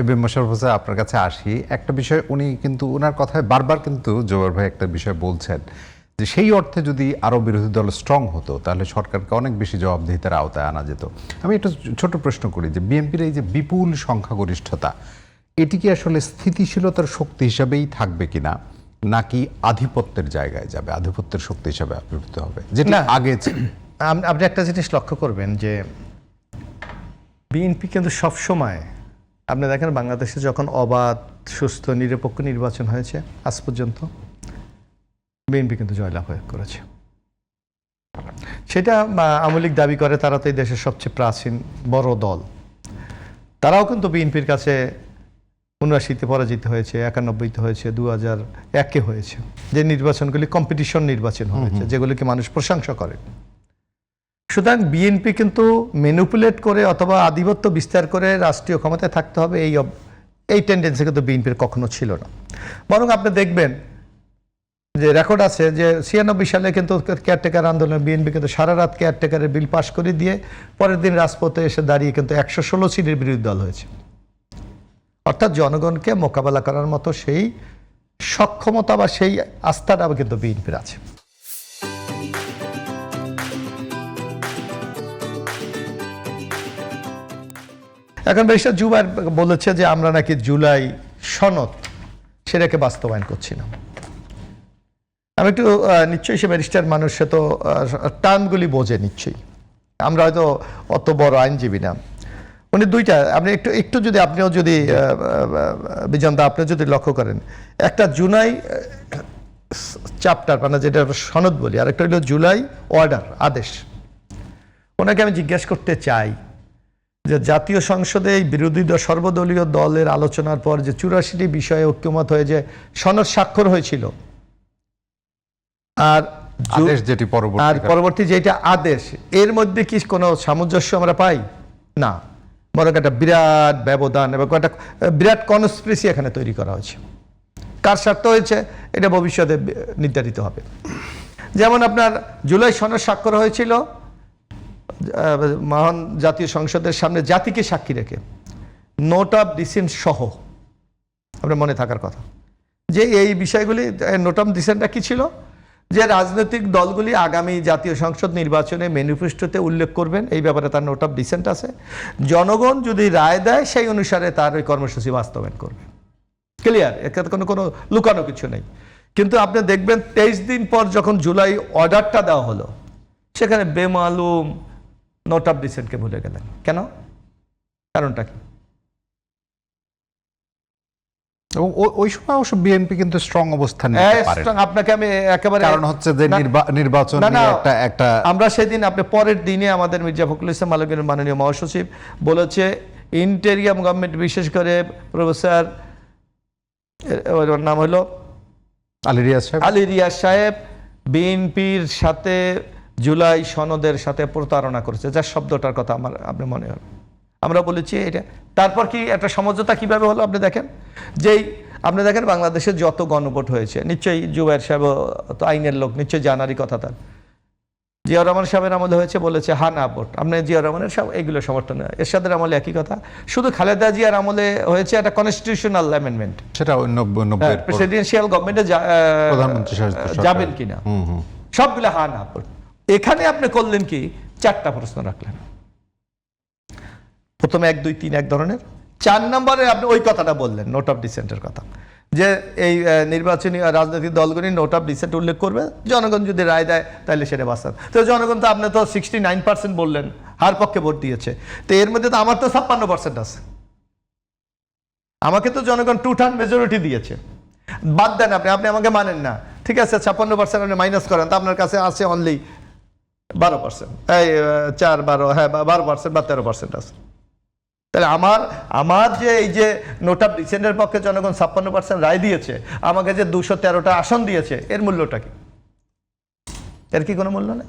AB Mosharraf Hossain আপনার কাছে আসি। একটা বিষয় উনি কিন্তু ওনার কথায় বারবার কিন্তু জোবায়ের ভাই একটা বিষয় বলছেন যে সেই অর্থে যদি আরও বিরোধী দল স্ট্রং হতো তাহলে সরকারকে অনেক বেশি জবাবদিহিতার আওতায় আনা যেত। আমি একটু ছোট প্রশ্ন করি যে বিএনপির এই যে বিপুল সংখ্যাগরিষ্ঠতা এটি কি আসলে স্থিতিশীলতার শক্তি হিসাবেই থাকবে কিনা নাকি আধিপত্যের জায়গায় যাবে, আধিপত্যের শক্তি হিসাবে আবির্ভূত হবে যেটা আগে ছিল? আপনি একটা জিনিস লক্ষ্য করবেন যে বিএনপি কিন্তু সবসময় আপনি দেখেন বাংলাদেশে যখন অবাধ সুস্থ নিরপেক্ষ নির্বাচন হয়েছে আজ পর্যন্ত বিএনপি কিন্তু জয়লাভ করেছে। সেটা আওয়ামী লীগ দাবি করে তারা তো এই দেশের সবচেয়ে প্রাচীন বড় দল, তারাও কিন্তু বিএনপির কাছে ৭৯-তে পরাজিত হয়েছে, ৯১-তে হয়েছে, ২০০১-এ হয়েছে, যে নির্বাচনগুলি কম্পিটিশন নির্বাচন হয়েছে যেগুলিকে মানুষ প্রশংসা করে। সুতরাং বিএনপি কিন্তু ম্যানিপুলেট করে অথবা আধিপত্য বিস্তার করে রাষ্ট্রীয় ক্ষমতায় থাকতে হবে এই টেন্ডেন্সি কিন্তু বিএনপির কখনো ছিল না। বরং আপনি দেখবেন যে রেকর্ড আছে যে ৯৬ সালে কিন্তু কেয়ারটেকার আন্দোলন বিএনপি কিন্তু সারা রাত কেয়ারটেকারের বিল পাশ করে দিয়ে পরের দিন রাজপথে এসে দাঁড়িয়ে কিন্তু ১১৬ সিটের বিরোধী দল হয়েছে। অর্থাৎ জনগণকে মোকাবেলা করার মতো সেই সক্ষমতা বা সেই আস্থাটা কিন্তু বিএনপির আছে। এখন ব্যারিস্টার জুবায়ের বলেছে যে আমরা নাকি জুলাই সনদ সেটাকে বাস্তবায়ন করছি না। আমি একটু নিশ্চয়ই সে ব্যারিস্টার মানুষ, সে তো টার্মগুলি বোঝে নিশ্চয়ই, আমরা হয়তো অত বড় আইনজীবী না। উনি দুইটা আপনি একটু যদি আপনিও যদি বিজনদা আপনি যদি লক্ষ্য করেন, একটা জুলাই চ্যাপ্টার মানে যেটা সনদ বলি, আর একটা হলো জুলাই অর্ডার আদেশ। ওনাকে আমি জিজ্ঞেস করতে চাই যে জাতীয় সংসদে এই বিরোধী সর্বদলীয় দলের আলোচনার পর যে ৮৪টি বিষয়ে ঐক্যমত হয়ে যে সনদ স্বাক্ষর হয়েছিল আর পরবর্তী যেটা আদেশ, এর মধ্যে কি কোনো সামঞ্জস্য আমরা পাই? না, বরং একটা বিরাট ব্যবধান এবং একটা বিরাট কনস্পিরেসি এখানে তৈরি করা হয়েছে। কার স্বার্থ হয়েছে এটা ভবিষ্যতে নির্ধারিত হবে। যেমন আপনার জুলাই সনদ স্বাক্ষর হয়েছিল মহান জাতীয় সংসদের সামনে জাতিকে সাক্ষী রেখে, নোট অফ ডিসেন্ট সহ। আপনার মনে থাকার কথা যে এই বিষয়গুলি, নোট অফ ডিসেন্টটা কি ছিল, যে রাজনৈতিক দলগুলি আগামী জাতীয় সংসদ নির্বাচনে ম্যানিফেস্টোতে উল্লেখ করবেন, এই ব্যাপারে তার নোট অফ ডিসেন্ট আছে। জনগণ যদি রায় দেয় সেই অনুসারে তার ওই কর্মসূচি বাস্তবায়ন করবে। ক্লিয়ার, এখানে কোনো লুকানো কিছু নেই। কিন্তু আপনি দেখবেন ২৩ দিন পর যখন জুলাই অর্ডারটা দেওয়া হলো, সেখানে বেমালুম নোট অফ ডিসেন্টকে ভুলে গেলেন। কেন? কারণটা কি? ওই সময় অবশ্য বিএনপি কিন্তু স্ট্রং অবস্থান নিতে পারে। আপনাকে আমি একেবারে, কারণ হচ্ছে যে নির্বাচন একটা আমরা সেদিন আপনি পরের দিনে আমাদের মির্জা ফখরুল ইসলাম আলমগীরের মাননীয় মহাসচিব বলেছে, ইন্টেরিয়াম গভর্নমেন্ট বিশেষ করে প্রফেসর নাম হলো আলী রিয়াজ সাহেব বিএনপির সাথে জুলাই সনদের সাথে প্রতারণা করেছে, যার শব্দটার কথা আমার আপনি মনে হল। আমরা বলেছি এটা। তারপর কি একটা সমঝোতা কিভাবে হলো আপনি দেখেন, যেই আপনি দেখেন বাংলাদেশের যত গণভোট হয়েছে, নিশ্চয়ই জুবায়ের সাহেব তো আইনের লোক, নিশ্চয়ই জানারই কথা তার। জিয়াউর রহমান সাহেবের আমলে হয়েছে, বলেছে হা না ভোট। আপনি জিয়াউর রহমানের সব এগুলো সমর্থন, এরশাদের আমলে একই কথা। শুধু খালেদা জিয়ার আমলে হয়েছে একটা কনস্টিটিউশনাল অ্যামেন্ডমেন্ট, সেটা প্রেসিডেন্সিয়াল গভর্নমেন্টে প্রধানমন্ত্রী যাবেন কিনা, সবগুলো হা না ভোট। এখানে আপনি করলেন কি, 4টা প্রশ্ন রাখলেন। প্রথমে 1, 2, 3 এক ধরনের, 4 নম্বরে আপনি ওই কথাটা বললেন, নোট অফ ডিসেন্টের কথা, যে এই নির্বাচনী রাজনৈতিক দলগুলি নোট অফ ডিসেন্ট উল্লেখ করবে, জনগণ যদি রায় দেয় তাহলে সেটা বাস্তব। তো জনগণ তো আপনি তো 69% বললেন হার পক্ষে ভোট দিয়েছে, তো এর মধ্যে তো আমার তো 56% আছে, আমাকে তো জনগণ 2/3 মেজরিটি দিয়েছে। বাদ দেন আপনি আমাকে মানেন না, ঠিক আছে, 56% আপনি মাইনাস করেন, তো আপনার কাছে আছে অনলি 12%, এই 4, 12, হ্যাঁ 12% বা 13% আছে। তাহলে আমার যে এই যে নোট অফ ডিসেন্টের পক্ষে জনগণ 56% রায় দিয়েছে, আমাকে যে 213টা আসন দিয়েছে, এর মূল্যটা কি? এর কি কোনো মূল্য নেই?